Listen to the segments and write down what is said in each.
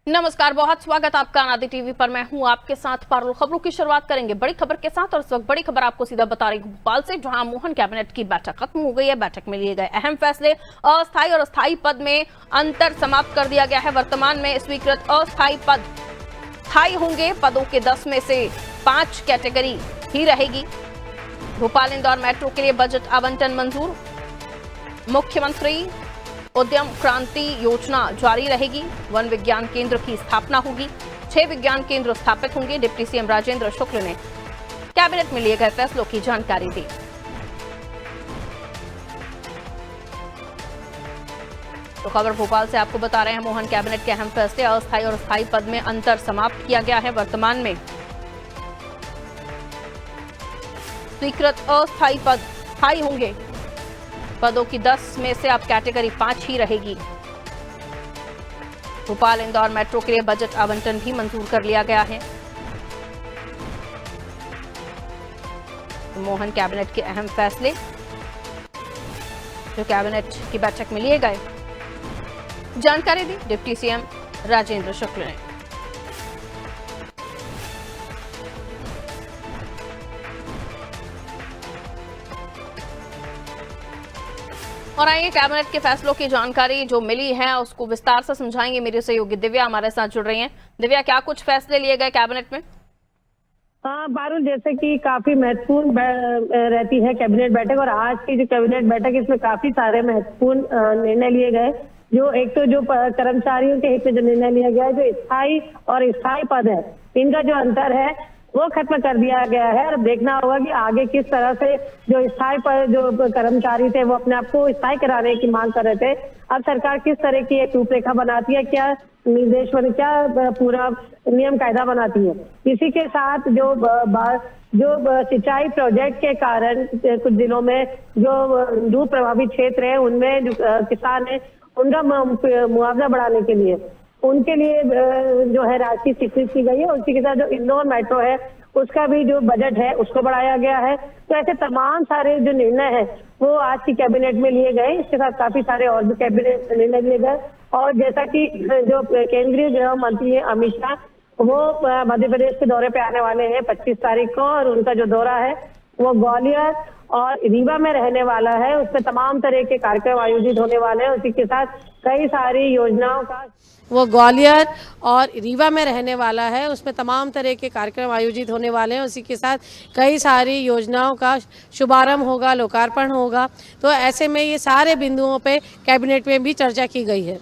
नमस्कार, बहुत स्वागत आपका आदि टीवी पर। मैं हूं आपके साथ पारुल। खबरों की शुरुआत करेंगे बड़ी खबर के साथ और इस वक्त बड़ी खबर आपको सीधा बता रही हूं भोपाल से, जहां मोहन कैबिनेट की बैठक खत्म हो गई है। बैठक में लिए गए अहम फैसले, अस्थायी और स्थायी पद में अंतर समाप्त कर दिया गया है। वर्तमान में स्वीकृत अस्थायी पद स्थायी होंगे। पदों के 10 में से 5 कैटेगरी ही रहेगी। भोपाल इंदौर मेट्रो के लिए बजट आवंटन मंजूर। मुख्यमंत्री उद्यम क्रांति योजना जारी रहेगी। वन विज्ञान केंद्र की स्थापना होगी। 6 विज्ञान केंद्र स्थापित होंगे। डिप्टी सीएम राजेंद्र शुक्ल ने कैबिनेट में लिए गए फैसलों की जानकारी दी। तो खबर भोपाल से आपको बता रहे हैं, मोहन कैबिनेट के अहम फैसले, अस्थायी और स्थायी पद में अंतर समाप्त किया गया है। वर्तमान में स्वीकृत अस्थायी पद स्थायी होंगे। पदों की 10 में से अब कैटेगरी 5 ही रहेगी। भोपाल इंदौर मेट्रो के लिए बजट आवंटन भी मंजूर कर लिया गया है। मोहन कैबिनेट के अहम फैसले जो कैबिनेट की बैठक में लिए गए, जानकारी दी डिप्टी सीएम राजेंद्र शुक्ल ने। और आइए कैबिनेट के फैसलों की जानकारी जो मिली है उसको विस्तार से समझाएंगे मेरे सहयोगी दिव्या हमारे साथ जुड़ रही हैं। दिव्या, क्या कुछ फैसले लिए गए कैबिनेट में? हाँ पारुल, जैसे कि काफी महत्वपूर्ण रहती है कैबिनेट बैठक, और आज की जो कैबिनेट बैठक इसमें काफी सारे महत्वपूर्ण निर्णय लिए गए। जो एक तो जो कर्मचारियों के हित में जो निर्णय लिया गया है, जो स्थायी और स्थायी पद है, इनका जो अंतर है वो खत्म कर दिया गया है। और देखना होगा कि आगे किस तरह से जो स्थायी पद जो कर्मचारी थे वो अपने आप को स्थायी कराने की मांग कर रहे थे, अब सरकार किस तरह की एक रूपरेखा बनाती है, क्या निर्देश क्या पूरा नियम कायदा बनाती है। इसी के साथ जो सिंचाई प्रोजेक्ट के कारण कुछ जिलों में जो डूब प्रभावित क्षेत्र है उनमें जो किसान है उनका मुआवजा बढ़ाने के लिए उनके लिए जो है राशि स्वीकृत की गई है। उसी के साथ जो इंदौर मेट्रो है उसका भी जो बजट है उसको बढ़ाया गया है। तो ऐसे तमाम सारे जो निर्णय है वो आज की कैबिनेट में लिए गए। इसके साथ काफी सारे और भी कैबिनेट निर्णय लिए गए। और जैसा कि जो केंद्रीय गृह मंत्री है अमित शाह, वो मध्य प्रदेश के दौरे पे आने वाले हैं 25 तारीख को, और उनका जो दौरा है वो ग्वालियर और रीवा में रहने वाला है। उसमें तमाम तरह के कार्यक्रम आयोजित होने वाले हैं। उसी के साथ कई सारी योजनाओं का वो ग्वालियर और रीवा में रहने वाला है, उसमें तमाम तरह के कार्यक्रम आयोजित होने वाले हैं। उसी के साथ कई सारी योजनाओं का शुभारंभ होगा, लोकार्पण होगा। तो ऐसे में ये सारे बिंदुओं पे कैबिनेट में भी चर्चा की गई है।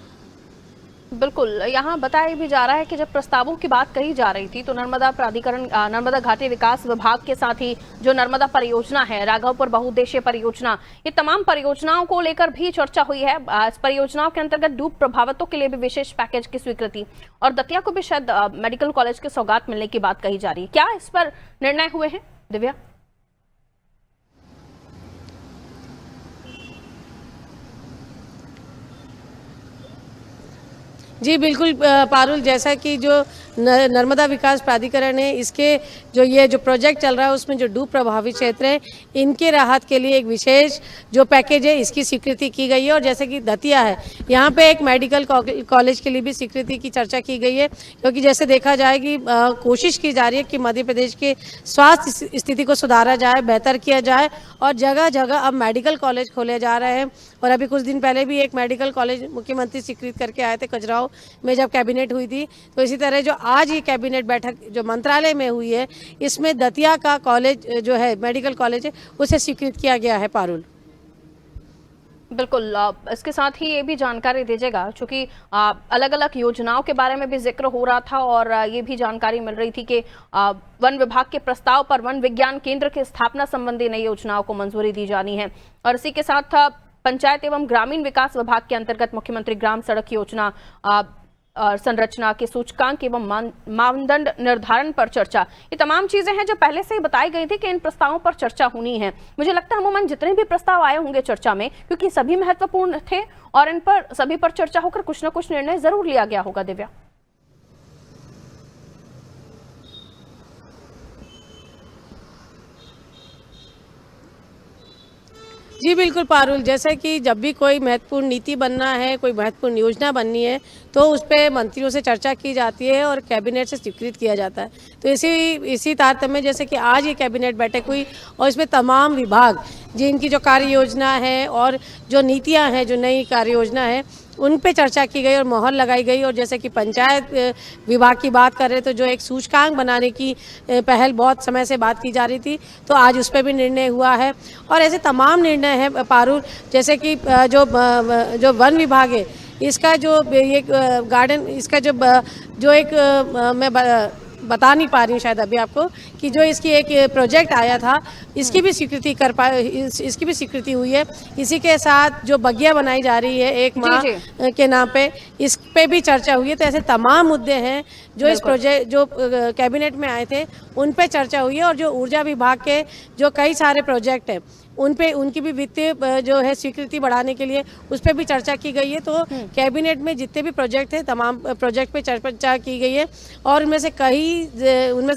बिल्कुल, यहाँ बताया भी जा रहा है कि जब प्रस्तावों की बात कही जा रही थी तो नर्मदा प्राधिकरण, नर्मदा घाटी विकास विभाग के साथ ही जो नर्मदा परियोजना है, राघवपुर बहुउद्देशीय परियोजना, ये तमाम परियोजनाओं को लेकर भी चर्चा हुई है। इस परियोजनाओं के अंतर्गत डूब प्रभावितों के लिए भी विशेष पैकेज की स्वीकृति, और दतिया को भी शायद मेडिकल कॉलेज की सौगात मिलने की बात कही जा रही है। क्या इस पर निर्णय हुए हैं दिव्या? जी बिल्कुल पारुल, जैसा कि जो नर्मदा विकास प्राधिकरण है, इसके जो प्रोजेक्ट चल रहा है उसमें जो डूब प्रभावित क्षेत्र है इनके राहत के लिए एक विशेष जो पैकेज है इसकी स्वीकृति की गई है। और जैसे कि दतिया है, यहाँ पे एक मेडिकल कॉलेज के लिए भी स्वीकृति की चर्चा की गई है। क्योंकि जैसे देखा जाए कि कोशिश की जा रही है कि मध्य प्रदेश के स्वास्थ्य स्थिति को सुधारा जाए, बेहतर किया जाए, और जगह जगह अब मेडिकल कॉलेज खोले जा रहे हैं। और अभी कुछ दिन पहले भी एक मेडिकल कॉलेज मुख्यमंत्री स्वीकृत करके आए थे खजुराहो में जब कैबिनेट हुई थी। तो इसी तरह जो आज ये कैबिनेट बैठक जो मंत्रालय में हुई है, इसमें दतिया का कॉलेज जो है मेडिकल कॉलेज है उसे स्वीकृत किया गया है। पारुल, बिल्कुल, इसके साथ ही ये भी जानकारी दीजिएगा, चूंकि अलग अलग योजनाओं के बारे में भी जिक्र हो रहा था और ये भी जानकारी मिल रही थी कि वन विभाग के प्रस्ताव पर वन विज्ञान केंद्र की स्थापना संबंधी नई योजनाओं को मंजूरी दी जानी है। और इसी के साथ पंचायत एवं ग्रामीण विकास विभाग के अंतर्गत मुख्यमंत्री ग्राम सड़क योजना संरचना के सूचकांक एवं मानदंड निर्धारण पर चर्चा, ये तमाम चीजें हैं जो पहले से ही बताई गई थी कि इन प्रस्तावों पर चर्चा होनी है। मुझे लगता है अमूमन जितने भी प्रस्ताव आए होंगे चर्चा में, क्योंकि सभी महत्वपूर्ण थे और इन पर सभी पर चर्चा होकर कुछ न कुछ निर्णय जरूर लिया गया होगा। दिव्या, जी बिल्कुल पारुल, जैसे कि जब भी कोई महत्वपूर्ण नीति बनना है, कोई महत्वपूर्ण योजना बननी है, तो उस पे मंत्रियों से चर्चा की जाती है और कैबिनेट से स्वीकृत किया जाता है। तो इसी तारतम्य में जैसे कि आज ये कैबिनेट बैठक हुई और इसमें तमाम विभाग जिनकी जो कार्य योजना है और जो नीतियां हैं, जो नई कार्य योजना है, उन पे चर्चा की गई और मोहर लगाई गई। और जैसे कि पंचायत विभाग की बात कर रहे तो जो एक सूचकांक बनाने की पहल बहुत समय से बात की जा रही थी, तो आज उस पर भी निर्णय हुआ है। और ऐसे तमाम निर्णय हैं पारुल, जैसे कि जो वन विभाग है, इसका जो ये गार्डन, इसका जो एक मैं बता नहीं पा रही हूँ शायद अभी आपको, कि जो इसकी एक प्रोजेक्ट आया था, इसकी भी स्वीकृति इसकी भी स्वीकृति हुई है। इसी के साथ जो बगिया बनाई जा रही है एक माँ के नाम पे, इस पे भी चर्चा हुई है। तो ऐसे तमाम मुद्दे हैं जो इस प्रोजेक्ट जो कैबिनेट में आए थे, उन पे चर्चा हुई है। और जो ऊर्जा विभाग के जो कई सारे प्रोजेक्ट हैं, उन पे उनकी भी वित्तीय जो है स्वीकृति बढ़ाने के लिए उस पर भी चर्चा की गई है। तो कैबिनेट में जितने भी प्रोजेक्ट हैं, तमाम प्रोजेक्ट पे चर्चा की गई है और उनमें से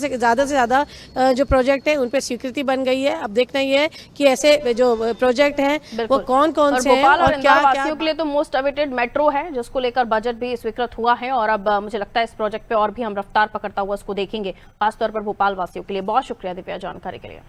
ज़्यादा से ज़्यादा जो प्रोजेक्ट हैं उन पे स्वीकृति बन गई है। अब देखना ये है कि ऐसे जो प्रोजेक्ट हैं वो कौन कौन से हैं और क्या वासियों के लिए तो मोस्ट अवेटेड मेट्रो है, जिसको लेकर बजट भी स्वीकृत हुआ है। और अब मुझे लगता है इस प्रोजेक्ट पे और भी हम रफ्तार पकड़ता हुआ इसको देखेंगे, खासतौर पर भोपाल वासियों के लिए। बहुत शुक्रिया दिव्या जानकारी के लिए।